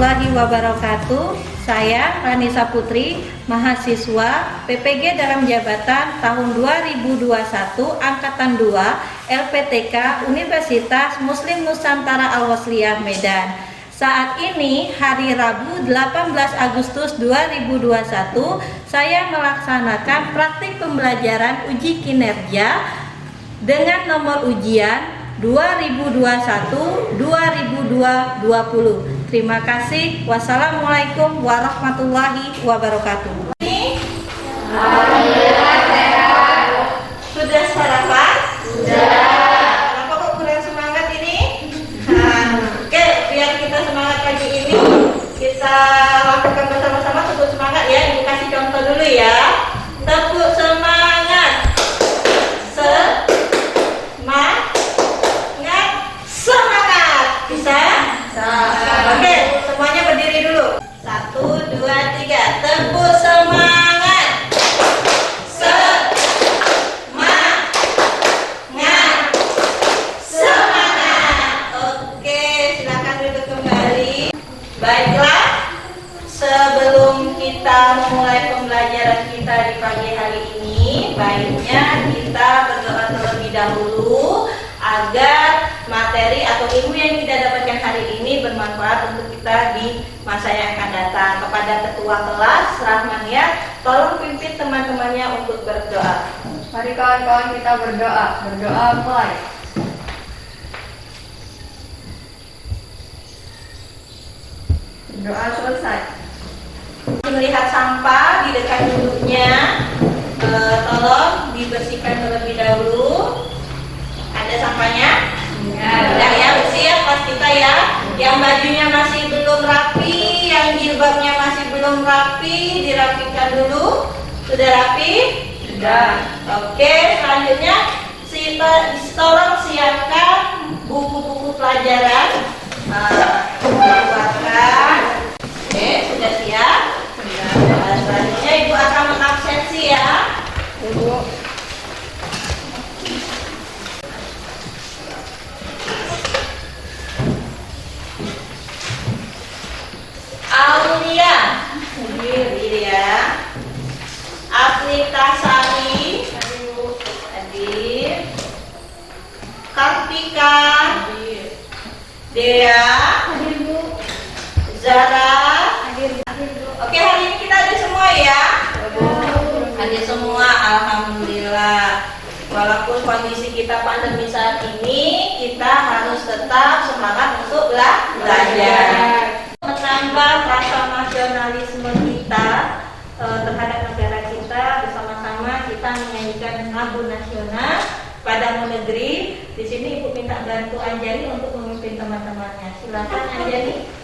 warahmatullahi wabarakatuh. Saya Ranisa Putri, mahasiswa PPG dalam jabatan tahun 2021 Angkatan 2 LPTK Universitas Muslim Nusantara Al-Wasliyah Medan. Saat ini hari Rabu 18 Agustus 2021, saya melaksanakan praktik pembelajaran uji kinerja dengan nomor ujian 2021-2020. Terima kasih. Wassalamualaikum warahmatullahi wabarakatuh. Sudah sarapan? Sudah. Kenapa kok kurang semangat ini? Oke, biar kita semangat pagi ini, kita lakukan bersama-sama tepuk semangat ya. Ibu kasih contoh dulu ya. Tepuk semangat. Semangat. Bisa? Oke, semuanya berdiri dulu. 1, 2, 3. Tepuk semangat. Semangat. Oke, silakan duduk kembali. Baiklah, sebelum kita memulai pembelajaran kita di pagi hari ini, baiknya kita berdoa terlebih dahulu agar materi atau ilmu yang kita dapatkan hari ini bermanfaat untuk kita di masa yang akan datang. Kepada ketua kelas Rahmaniah, tolong pimpin teman-temannya untuk berdoa. Mari kawan-kawan kita berdoa. Berdoa mulai. Berdoa selesai. Melihat sampah di dekat duduknya, tolong dibersihkan terlebih dahulu. Ada sampahnya? Udah ya, bersih ya kelas kita ya. Yang bajunya masih belum rapi, yang jilbabnya masih belum rapi, dirapikan dulu. Sudah rapi? Sudah. Oke, selanjutnya tolong siapkan buku-buku pelajaran. Keluarkan. Oke, sudah siap? Sudah. Selanjutnya Ibu akan mengabsensi ya. Ibu. Aulia, hadir ya. Aplikasari, hadir. Kartika, hadir. Dea, hadir Bu. Zara, hadir. Oke, hari ini kita hadir semua ya. Hadir semua, alhamdulillah. Walaupun kondisi kita pandemi saat ini, kita harus tetap semangat untuk belajar. Menambah rasa nasionalisme kita terhadap negara kita, bersama-sama kita menyanyikan lagu nasional Padamu Negeri. Di sini Ibu minta bantu Anjani untuk memimpin teman-temannya. Silakan Anjani.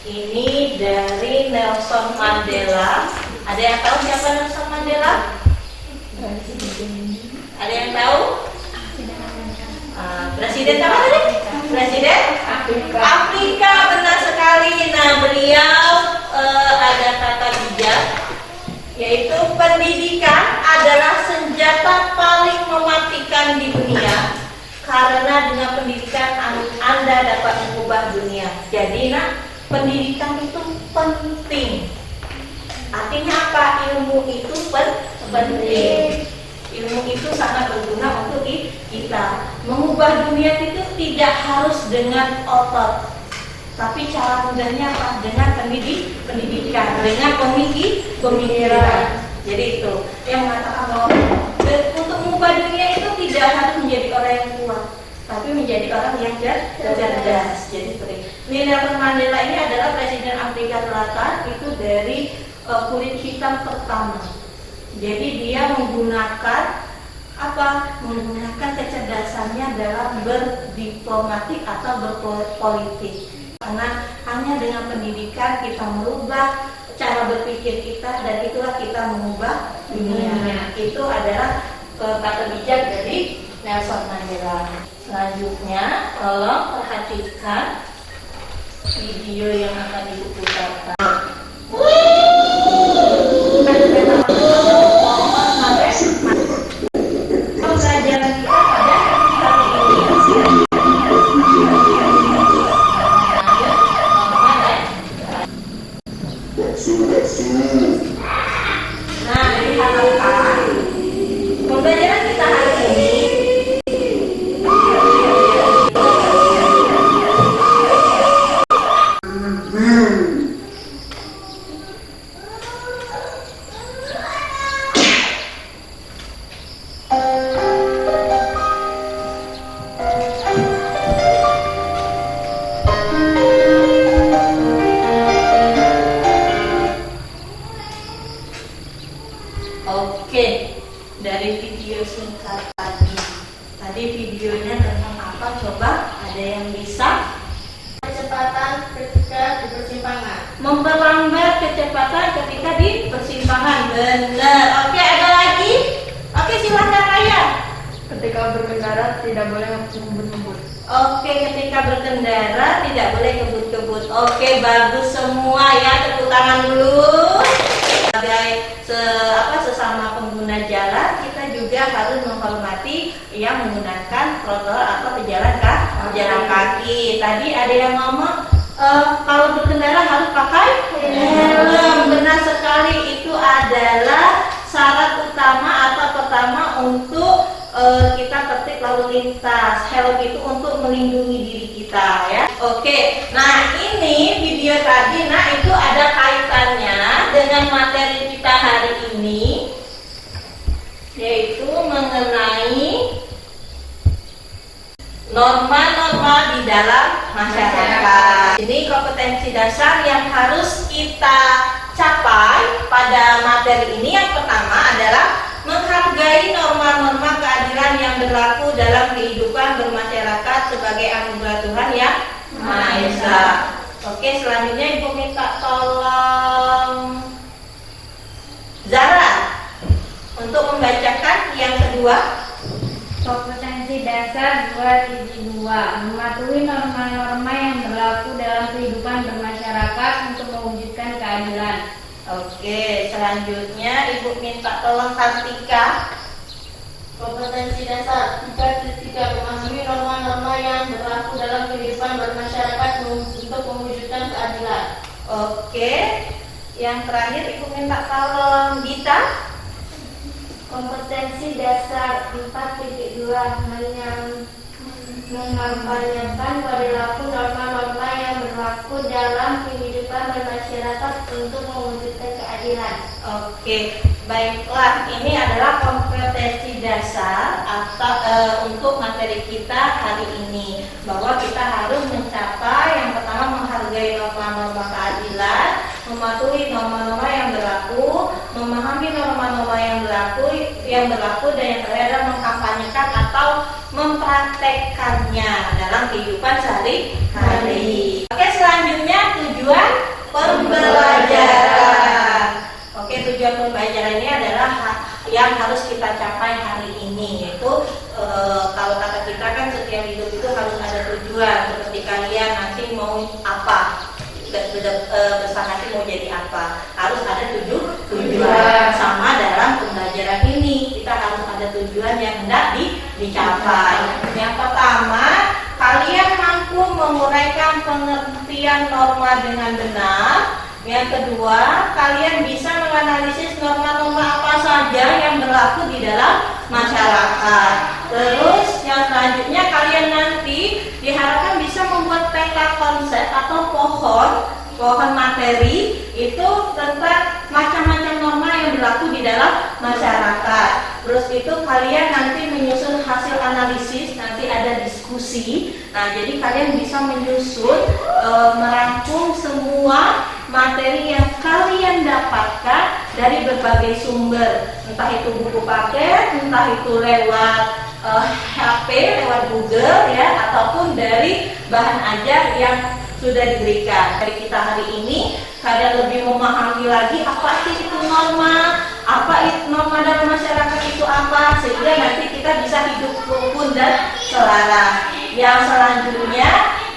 Ini dari Nelson Mandela. Ada yang tahu siapa Nelson Mandela? Ada yang tahu? Presiden apa tadi? Presiden Afrika, benar sekali. Nah, beliau ada kata bijak, yaitu pendidikan adalah senjata paling mematikan di dunia, karena dengan pendidikan Anda dapat mengubah dunia. Jadi pendidikan itu penting. Artinya apa? Ilmu itu penting. Ilmu itu sangat berguna untuk kita. Mengubah dunia itu tidak harus dengan otot, tapi cara mudahnya apa? Dengan pendidikan, dengan pemikiran. Jadi itu yang mengatakan bahwa untuk mengubah dunia itu tidak harus menjadi orang yang kuat, tapi menjadi orang yang cerdas. Jadi seperti Nelson Mandela ini adalah Presiden Amerika Selatan itu dari kulit hitam pertama. Jadi dia menggunakan apa? Menggunakan kecerdasannya dalam berdiplomatik atau berpolitik. Karena hanya dengan pendidikan kita merubah cara berpikir kita, dan itulah kita mengubah dunia. Itu adalah kata bijak dari Nelson Mandela. Selanjutnya, tolong perhatikan video yang akan Ibu putarkan. Pembelajaran kita pada hari ini. Nah, diharapkan pembelajaran kita hari ini Oke, dari video singkat tadi videonya tentang apa? Coba ada yang bisa? Kecepatan ketika di persimpangan. Memperlambat kecepatan ketika di persimpangan. Benar. Oke, ada lagi? Oke, silakan Raya. Ketika berkendara tidak boleh ngebut-ngebut. Oke, ketika berkendara tidak boleh kebut-kebut. Oke, bagus semua ya. Tepuk tangan dulu. Sebagai sesama pengguna jalan, kita juga harus menghormati yang menggunakan trotoar atau pejalan kaki. Tadi ada yang ngomong kalau berkendara harus pakai helm. Benar sekali, itu adalah syarat utama atau pertama untuk kita tertib lalu lintas. Helm itu untuk melindungi diri kita ya. Oke, nah ini video tadi, nah itu ada kaitannya dengan materi kita hari ini, yaitu mengenai norma-norma di dalam masyarakat. Ini kompetensi dasar yang harus kita capai pada materi ini. Yang pertama adalah menghargai norma-norma keadilan yang berlaku dalam kehidupan bermasyarakat sebagai anugerah Tuhan yang Maha Esa. Oke, selanjutnya Ibu minta tolong Zara untuk membacakan yang kedua. Kompetensi dasar 272, mematuhi norma-norma yang berlaku dalam kehidupan bermasyarakat untuk mewujudkan keadilan. Oke, selanjutnya Ibu minta tolong Kartika. Kompetensi dasar 3.3, memahami norma-norma yang berlaku dalam kehidupan bermasyarakat untuk mewujudkan keadilan. Oke, yang terakhir Ibu minta tolong Dita. Kompetensi dasar 4.2, mengampanyakan perilaku norma-norma yang berlaku dalam kehidupan bermasyarakat untuk mewujudkan keadilan. Oke, baiklah, ini adalah kompetensi dasar atau untuk materi kita hari ini, bahwa kita harus mencapai yang pertama menghargai norma-norma keadilan, mematuhi norma-norma yang berlaku, memahami norma-norma yang berlaku dan yang terakhir adalah mengkampanyekan atau mempraktekkannya dalam kehidupan sehari-hari. Oke, selanjutnya tujuan pembelajaran. Oke, tujuan pembelajaran ini adalah yang harus kita capai hari ini, yaitu kalau kata kita kan setiap hidup itu harus ada tujuan. Seperti kalian nanti mau apa, besar nanti mau jadi apa, harus ada tujuan. Sama dalam pembelajaran ini, kita harus ada tujuan yang hendak dicapai. Yang pertama, kalian mampu menguraikan pengertian norma dengan benar. Yang kedua, kalian bisa menganalisis norma-norma apa saja yang berlaku di dalam masyarakat. Terus yang selanjutnya kalian nanti diharapkan bisa membuat peta konsep atau pohon materi itu tentang macam-macam norma yang berlaku di dalam masyarakat. Terus itu kalian nanti menyusun hasil analisis, nanti ada diskusi. Nah, jadi kalian bisa menyusun, merangkum semua materi yang kalian dapatkan dari berbagai sumber, entah itu buku paket, entah itu lewat HP, lewat Google ya, ataupun dari bahan ajar yang sudah diberikan. Dari kita hari ini kalian lebih memahami lagi apa sih itu norma, apa itu norma dalam masyarakat itu apa, sehingga nanti kita bisa hidup rukun dan selaras. Yang selanjutnya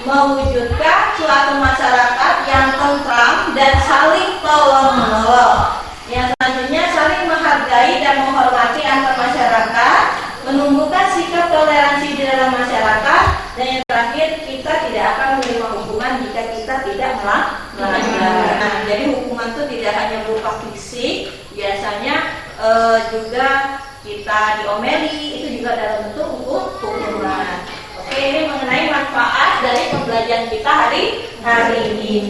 mewujudkan suatu masyarakat yang tentram dan saling tolong menolong. Yang selanjutnya saling menghargai dan menghormati antar masyarakat, menumbuhkan sikap toleransi di dalam masyarakat, dan yang terakhir kita tidak akan menerima hukuman jika kita tidak melanggar. Nah, jadi hukuman itu tidak hanya berupa fisik, biasanya juga kita diomeli, itu juga dalam bentuk hukuman. Oke, ini mengenai manfaat dari pembelajaran kita hari ini.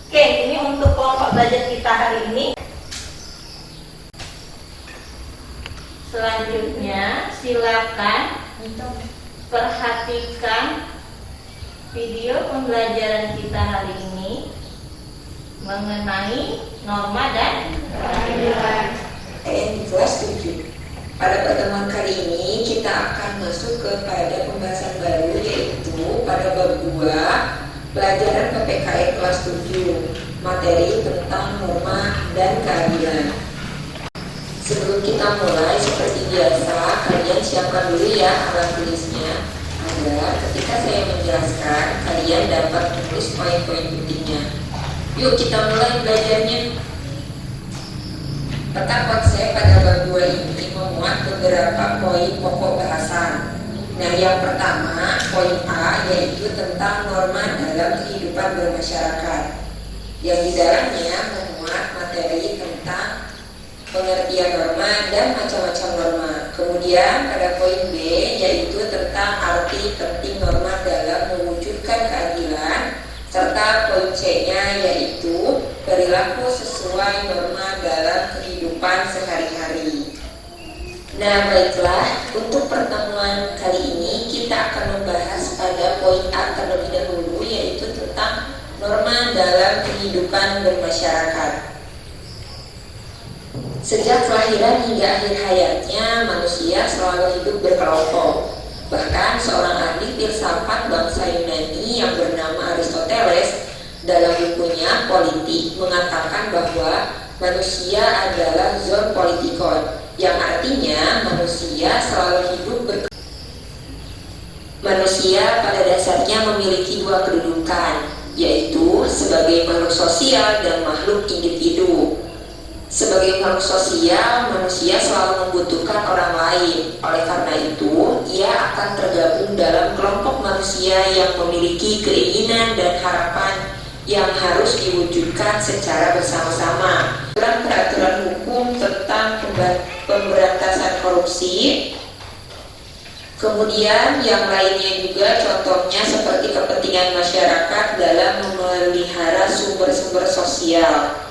Oke, ini untuk kelompok belajar kita hari ini. Selanjutnya, silakan perhatikan video pembelajaran kita hari ini mengenai norma dan keadilan. Di kelas 7. Pada pertemuan kali ini kita akan masuk kepada pembahasan baru, yaitu pada bab 2 pelajaran PPKN kelas 7, materi tentang norma dan keadilan. Sebelum kita mulai, seperti biasa, kalian siapkan dulu ya alat tulisnya, agar ketika saya menjelaskan, kalian dapat menulis poin-poin pentingnya. Yuk kita mulai belajarnya. Peta konsep pada bab 2 ini memuat beberapa poin pokok bahasan. Nah, yang pertama, poin A, yaitu tentang norma dalam kehidupan bermasyarakat, yang di dalamnya memuat materi tentang pengertian norma dan macam-macam norma. Kemudian pada poin B, yaitu tentang arti penting norma dalam mewujudkan keadilan, serta poin C-nya yaitu perilaku sesuai norma dalam kehidupan sehari-hari. Nah, baiklah, untuk pertemuan kali ini kita akan membahas pada poin A terlebih dahulu, yaitu tentang norma dalam kehidupan bermasyarakat. Sejak kelahiran hingga akhir hayatnya, manusia selalu hidup berkelompok. Bahkan seorang ahli filsafat bangsa Yunani yang bernama Aristoteles dalam bukunya Politik mengatakan bahwa manusia adalah zoon politikon, yang artinya manusia selalu hidup Manusia pada dasarnya memiliki dua kedudukan, yaitu sebagai makhluk sosial dan makhluk individu. Sebagai makhluk sosial, manusia selalu membutuhkan orang lain. Oleh karena itu, ia akan tergabung dalam kelompok manusia yang memiliki keinginan dan harapan yang harus diwujudkan secara bersama-sama. Peraturan hukum tentang pemberantasan korupsi, kemudian yang lainnya juga, contohnya seperti kepentingan masyarakat dalam memelihara sumber-sumber sosial.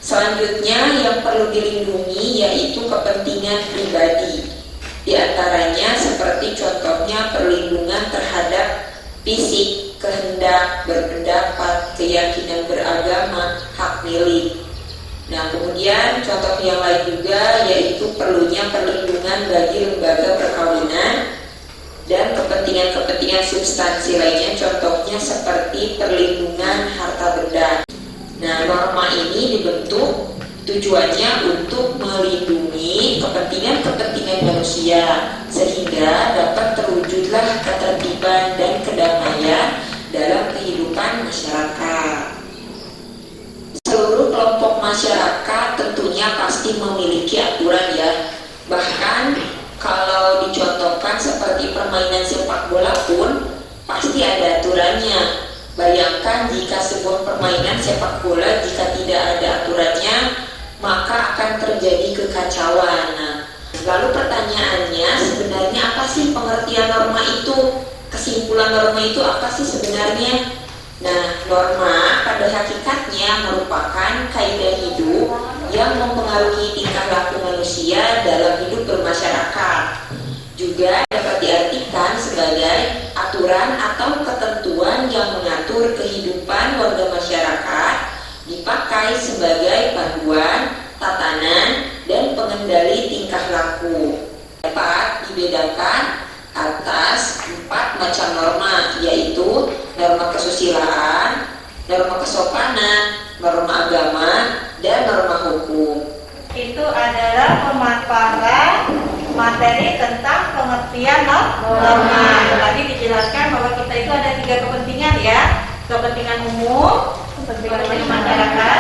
Selanjutnya yang perlu dilindungi yaitu kepentingan pribadi. Di antaranya seperti contohnya perlindungan terhadap fisik, kehendak berpendapat, keyakinan beragama, hak milik. Nah, kemudian contoh yang lain juga yaitu perlunya perlindungan bagi lembaga perkawinan dan kepentingan-kepentingan substansi lainnya, contohnya seperti perlindungan harta benda. Nah, norma ini dibentuk tujuannya untuk melindungi kepentingan-kepentingan manusia sehingga dapat terwujudlah ketertiban dan kedamaian dalam kehidupan masyarakat. Seluruh kelompok masyarakat tentunya pasti memiliki aturan ya. Bahkan kalau dicontohkan seperti permainan sepak bola pun pasti ada aturannya. Bayangkan jika sebuah permainan sepak bola jika tidak ada aturannya, maka akan terjadi kekacauan. Nah, lalu pertanyaannya, sebenarnya kesimpulan norma itu apa sih sebenarnya? Nah, norma pada hakikatnya merupakan kaidah hidup yang mempengaruhi tingkah laku manusia dalam hidup bermasyarakat. Juga dapat diartikan sebagai aturan atau ketentuan yang mengatur kehidupan warga masyarakat, dipakai sebagai panduan, tatanan, dan pengendali tingkah laku. Dapat dibedakan atas 4 macam norma, yaitu norma kesusilaan, norma kesopanan, norma agama, dan norma hukum. Itu adalah pemaparan materi tentang pengertian norma. Tadi dijelaskan bahwa kita itu ada 3 kepentingan ya. Kepentingan umum, kepentingan masyarakat,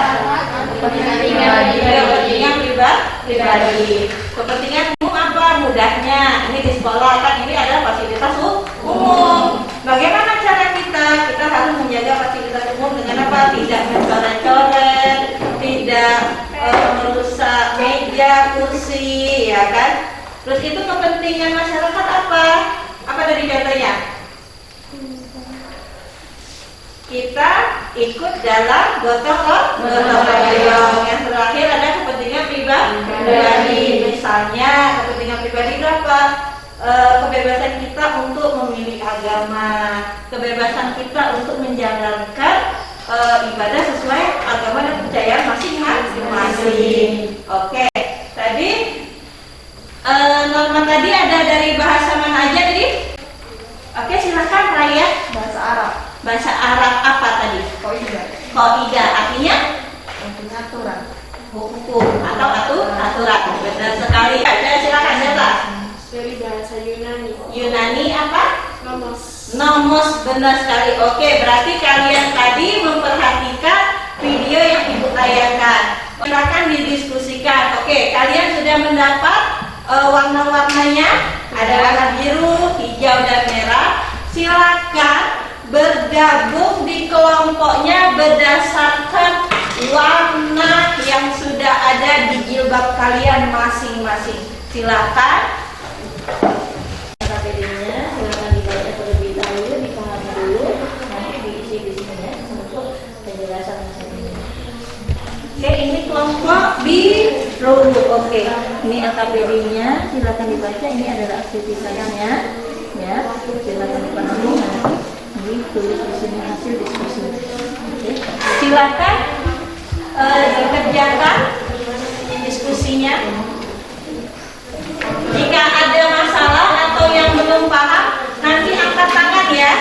kepentingan pribadi. Kepentingan umum apa? Mudahnya ini di sekolah kan ini adalah fasilitas umum. Bagaimana cara kita? Kita harus menjaga fasilitas umum dengan apa? Tidak mencoret-coret, tidak merusak meja, kursi, ya kan? Terus itu kepentingan masyarakat apa? Apa dari contohnya? Kita ikut dalam gotong royong. Yang terakhir ada kepentingan pribadi. Misalnya kepentingan pribadi itu apa? Kebebasan kita untuk memilih agama, kebebasan kita untuk menjalankan ibadah sesuai agama dan kepercayaan masing-masing. Oke, tadi norma tadi ada dari bahasa mana aja tadi? Oke, silakan Raya. Bahasa Arab. Bahasa Arab apa tadi? Qaidah artinya Aturan. hukum atau aturan. Benar sekali. Ada silakan Zeta. Dari bahasa Yunani. Yunani apa? Nomos. Nomos, benar sekali. Oke, berarti kalian tadi memperhatikan video yang Ibu tayangkan. Silakan didiskusikan. Oke, kalian sudah mendapat warna-warnanya. Ada warna biru, hijau, dan merah. Silakan bergabung di kelompoknya berdasarkan warna yang sudah ada di jilbab kalian masing-masing. Silakan. KPD-nya silakan dibaca terlebih dahulu, dipahami dulu, nanti diisi di sini untuk penjelasan ini. Oke, ini kelompok biru. Oke, ini KPD-nya silakan dibaca. Ini adalah aktivitasnya, ya. Silakan dipahami nanti ditulis di sini hasil diskusi. Oke, silakan dikerjakan diskusinya. Jika ada masalah atau yang belum paham, nanti angkat tangan ya.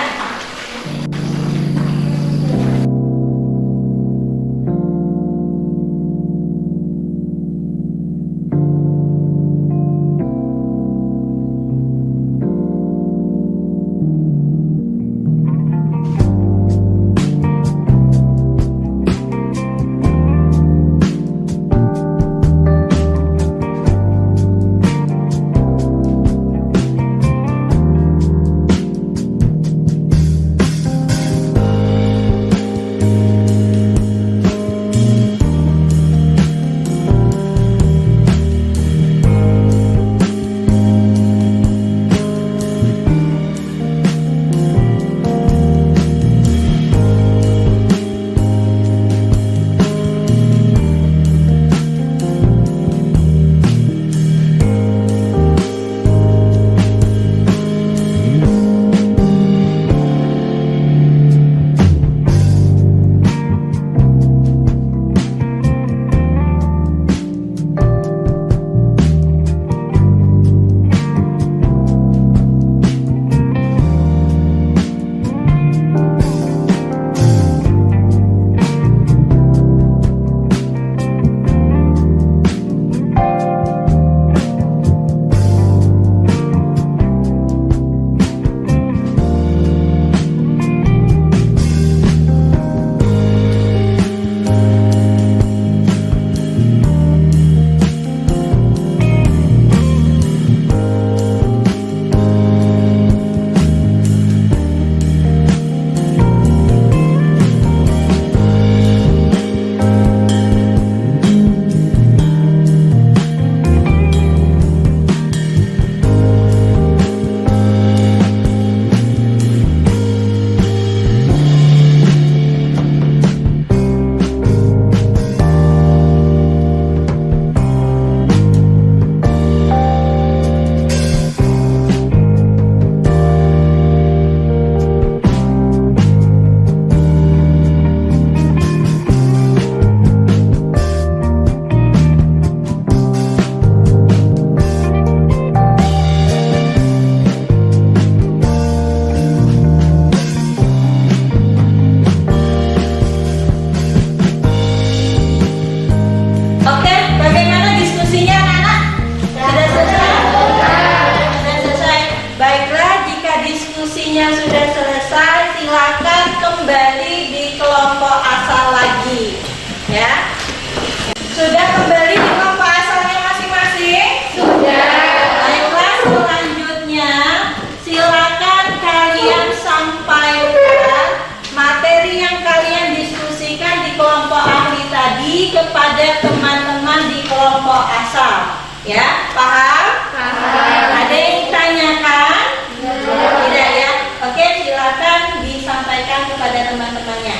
asal. Ya, paham? Paham. Ada yang ditanyakan? Tidak ya? Oke, silakan disampaikan kepada teman-temannya.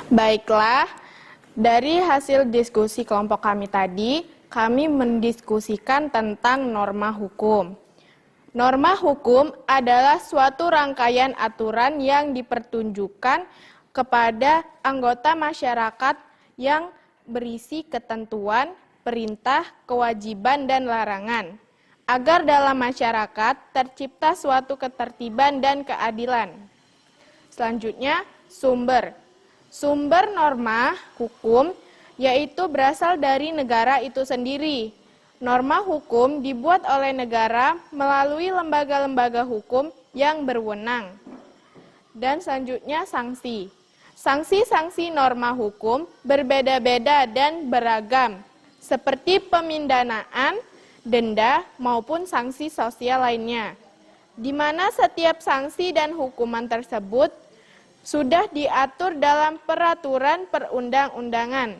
Baiklah, dari hasil diskusi kelompok kami tadi, kami mendiskusikan tentang norma hukum. Norma hukum adalah suatu rangkaian aturan yang dipertunjukkan kepada anggota masyarakat yang berisi ketentuan, perintah, kewajiban, dan larangan, agar dalam masyarakat tercipta suatu ketertiban dan keadilan. Selanjutnya, sumber. Sumber norma hukum yaitu berasal dari negara itu sendiri. Norma hukum dibuat oleh negara melalui lembaga-lembaga hukum yang berwenang. Dan selanjutnya, sanksi. Sanksi-sanksi norma hukum berbeda-beda dan beragam, seperti pemindanaan, denda, maupun sanksi sosial lainnya, di mana setiap sanksi dan hukuman tersebut sudah diatur dalam peraturan perundang-undangan.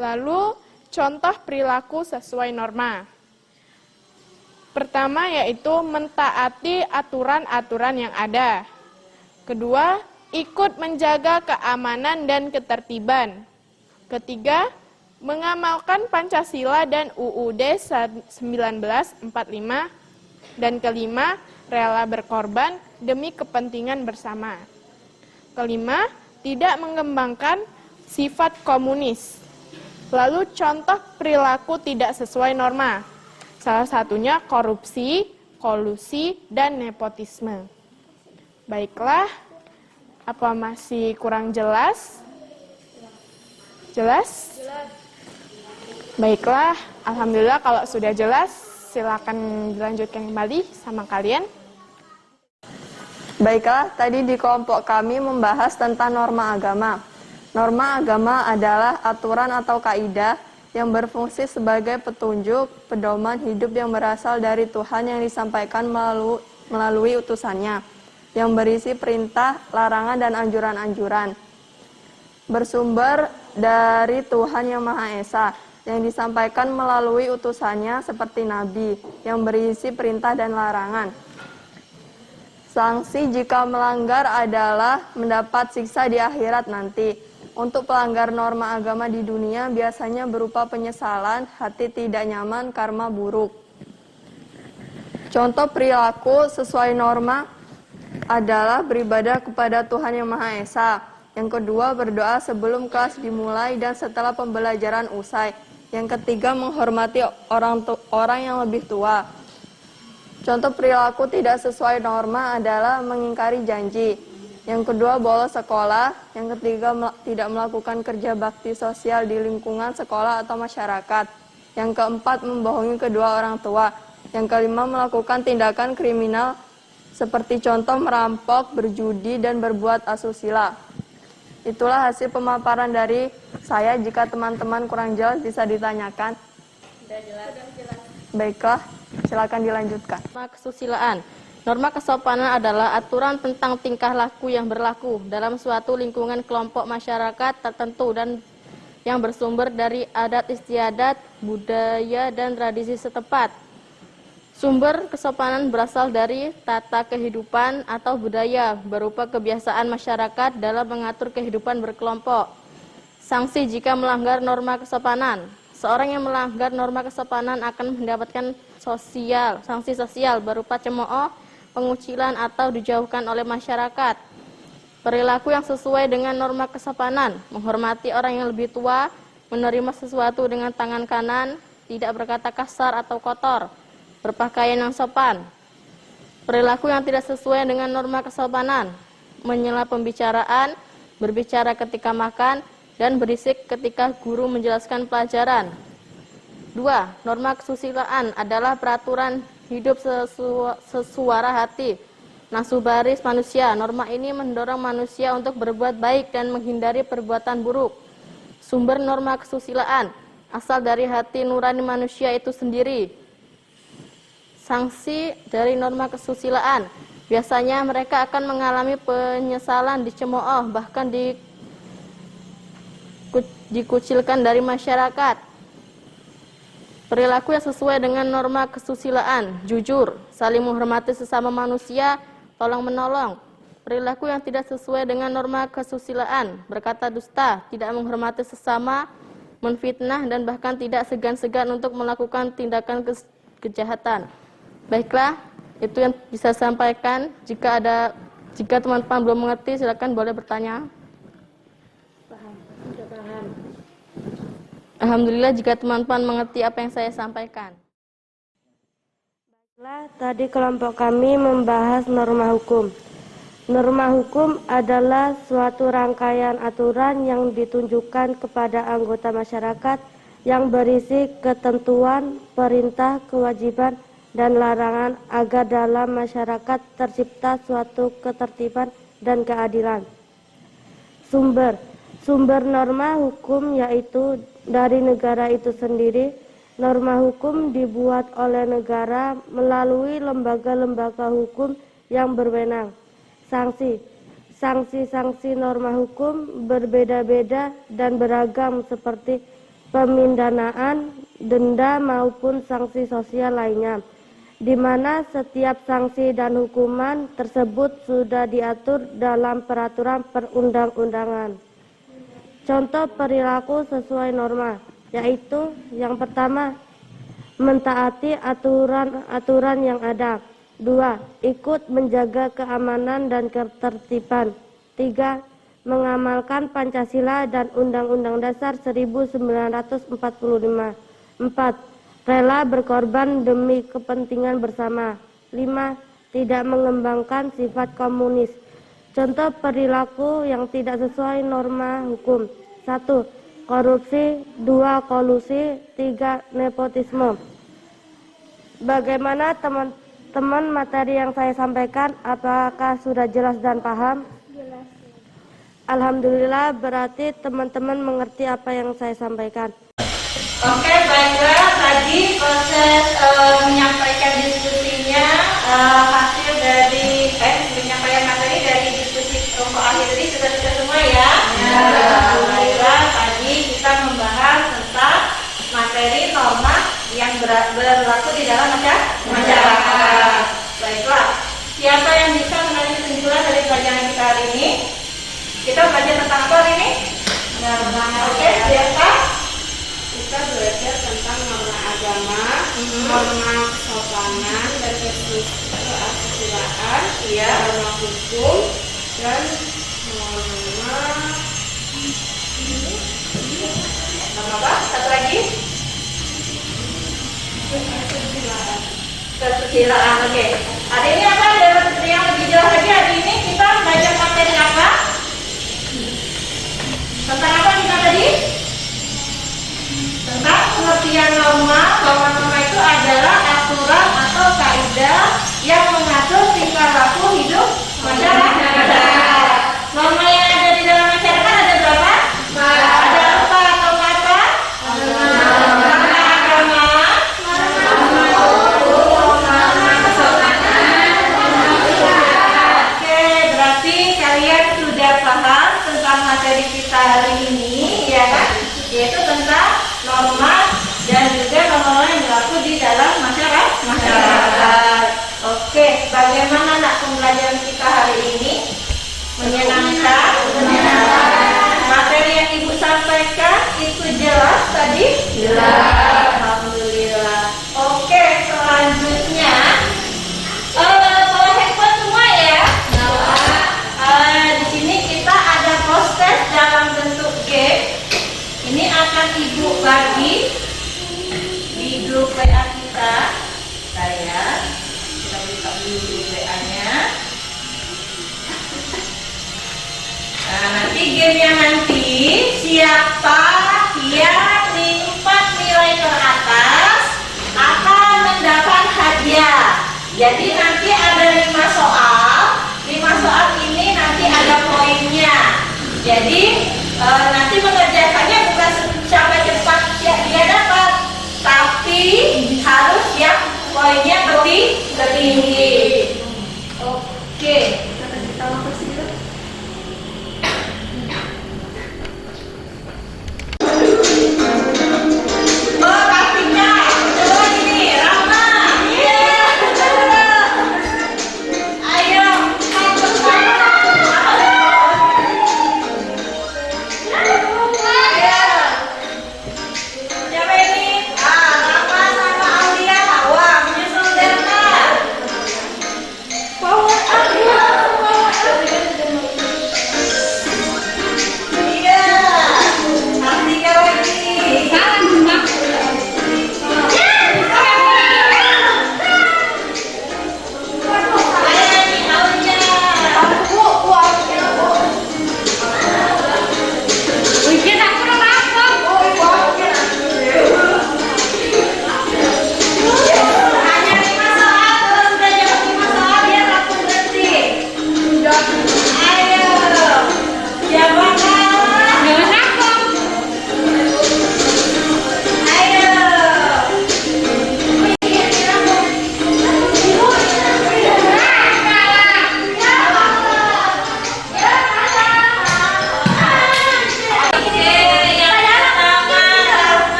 Lalu, contoh perilaku sesuai norma. Pertama yaitu mentaati aturan-aturan yang ada. Kedua, ikut menjaga keamanan dan ketertiban. Ketiga, mengamalkan Pancasila dan UUD 1945. Dan kelima, rela berkorban demi kepentingan bersama. Kelima, tidak mengembangkan sifat komunis. Lalu contoh perilaku tidak sesuai norma. Salah satunya korupsi, kolusi, dan nepotisme. Baiklah, apa masih kurang jelas? Jelas? Baiklah, alhamdulillah kalau sudah jelas, silakan dilanjutkan kembali sama kalian. Baiklah, tadi di kelompok kami membahas tentang norma agama. Norma agama adalah aturan atau kaidah yang berfungsi sebagai petunjuk, pedoman hidup yang berasal dari Tuhan yang disampaikan melalui utusannya, yang berisi perintah, larangan, dan anjuran-anjuran. Bersumber dari Tuhan Yang Maha Esa, yang disampaikan melalui utusannya seperti Nabi, yang berisi perintah dan larangan. Sanksi jika melanggar adalah mendapat siksa di akhirat nanti. Untuk pelanggar norma agama di dunia biasanya berupa penyesalan, hati tidak nyaman, karma buruk. Contoh perilaku sesuai norma adalah beribadah kepada Tuhan Yang Maha Esa. Yang kedua, berdoa sebelum kelas dimulai dan setelah pembelajaran usai. Yang ketiga, menghormati orang yang lebih tua. Contoh perilaku tidak sesuai norma adalah mengingkari janji. Yang kedua, bolos sekolah. Yang ketiga, tidak melakukan kerja bakti sosial di lingkungan sekolah atau masyarakat. Yang keempat, membohongi kedua orang tua. Yang kelima, melakukan tindakan kriminal seperti contoh merampok, berjudi, dan berbuat asusila. Itulah hasil pemaparan dari saya. Jika teman-teman kurang jelas bisa ditanyakan. Sudah jelas? Baiklah, silakan dilanjutkan. Norma kesusilaan. Norma kesopanan adalah aturan tentang tingkah laku yang berlaku dalam suatu lingkungan kelompok masyarakat tertentu dan yang bersumber dari adat istiadat, budaya, dan tradisi setempat. Sumber kesopanan berasal dari tata kehidupan atau budaya berupa kebiasaan masyarakat dalam mengatur kehidupan berkelompok. Sanksi jika melanggar norma kesopanan. Seorang yang melanggar norma kesopanan akan mendapatkan sanksi sosial berupa cemooh, pengucilan, atau dijauhkan oleh masyarakat. Perilaku yang sesuai dengan norma kesopanan, menghormati orang yang lebih tua, menerima sesuatu dengan tangan kanan, tidak berkata kasar atau kotor, berpakaian yang sopan. Perilaku yang tidak sesuai dengan norma kesopanan, menyela pembicaraan, berbicara ketika makan, dan berisik ketika guru menjelaskan pelajaran. 2. Norma kesusilaan adalah peraturan hidup sesuara hati, nafsu baris manusia. Norma ini mendorong manusia untuk berbuat baik dan menghindari perbuatan buruk. Sumber norma kesusilaan asal dari hati nurani manusia itu sendiri. Sanksi dari norma kesusilaan, biasanya mereka akan mengalami penyesalan, dicemooh, bahkan dikucilkan dari masyarakat. Perilaku yang sesuai dengan norma kesusilaan, jujur, saling menghormati sesama manusia, tolong-menolong. Perilaku yang tidak sesuai dengan norma kesusilaan, berkata dusta, tidak menghormati sesama, menfitnah, dan bahkan tidak segan-segan untuk melakukan tindakan kejahatan. Baiklah, itu yang bisa saya sampaikan. Jika teman-teman belum mengerti, silakan boleh bertanya. Alhamdulillah jika teman-teman mengerti apa yang saya sampaikan. Baiklah, tadi kelompok kami membahas norma hukum. Norma hukum adalah suatu rangkaian aturan yang ditunjukkan kepada anggota masyarakat yang berisi ketentuan, perintah, kewajiban, dan larangan agar dalam masyarakat tercipta suatu ketertiban dan keadilan. Sumber norma hukum yaitu dari negara itu sendiri. Norma hukum dibuat oleh negara melalui lembaga-lembaga hukum yang berwenang. Sanksi norma hukum berbeda-beda dan beragam seperti pemindanaan, denda maupun sanksi sosial lainnya, di mana setiap sanksi dan hukuman tersebut sudah diatur dalam peraturan perundang-undangan. Contoh perilaku sesuai norma, yaitu yang pertama, mentaati aturan yang ada. 2. Ikut menjaga keamanan dan ketertiban. 3. Mengamalkan Pancasila dan Undang-Undang Dasar 1945. 4. Rela berkorban demi kepentingan bersama. 5. Tidak mengembangkan sifat komunis. Contoh perilaku yang tidak sesuai norma hukum. 1. Korupsi. 2. Kolusi. 3. Nepotisme. Bagaimana teman-teman materi yang saya sampaikan? Apakah sudah jelas dan paham? Jelas. Alhamdulillah, berarti teman-teman mengerti apa yang saya sampaikan. Oke, baiklah, tadi proses menyampaikan diskusinya hasil dari menyampaikan materi dari diskusi kelompok akhir ini sudah semua ya? Ya. Baiklah, tadi kita membahas tentang materi norma yang berlaku di dalam masyarakat. Baiklah, siapa yang bisa mengambil kesimpulan dari pelajaran kita hari ini? Kita belajar tentang apa hari ini? Oke, siapa? Kita belajar tentang norma agama, norma kesopanan dan kesusilaan, norma hukum, dan norma apa? Satu lagi? Kesusilaan. Oke. Hari ini apa yang lebih jelas lagi? Hari ini kita belajar materi apa? Tentang apa kita tadi? Tentang pengertian norma, bahwa norma itu adalah aturan atau kaidah yang mengatur tingkah laku hidup masyarakat. Norma yang ada di dalam masyarakat ada berapa? Ada 4 atau apa? Norma agama, Oke, berarti kalian sudah paham tentang materi kita hari ini, ya kan? Yaitu tentang norma dan juga norma yang berlaku di dalam masyarakat. Oke, bagaimana nak pembelajaran kita hari ini? Menyenangkan? Materi yang Ibu sampaikan itu jelas tadi? Jelas. Alhamdulillah. Oke, selanjutnya bawa handphone semua ya. Di sini kita ada poster dalam bentuk game. Ini akan Ibu bagi di grup WA kita. Kita buka dulu grup WA-nya. Nah, nanti gamenya nanti siapa yang melipat nilai teratas akan mendapat hadiah. Jadi nanti ada 5 soal. 5 soal ini nanti ada poinnya. Jadi nanti mengerjakannya bukan siapa cepat dia dapat, tapi harus yang poinnya lebih tinggi. Oke. Oh, Kartika.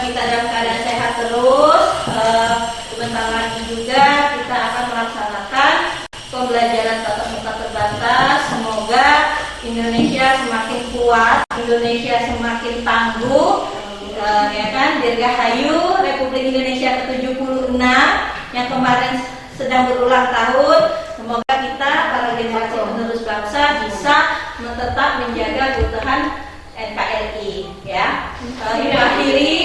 kita dalam keadaan sehat terus. Sebentar lagi juga kita akan melaksanakan pembelajaran tatap muka terbatas. Semoga Indonesia semakin kuat, Indonesia semakin tangguh, ya kan? Dirgahayu Republik Indonesia ke-76 yang kemarin sedang berulang tahun. Semoga kita para generasi penerus bangsa bisa tetap menjaga keutuhan NKRI, ya. Ibu akhiri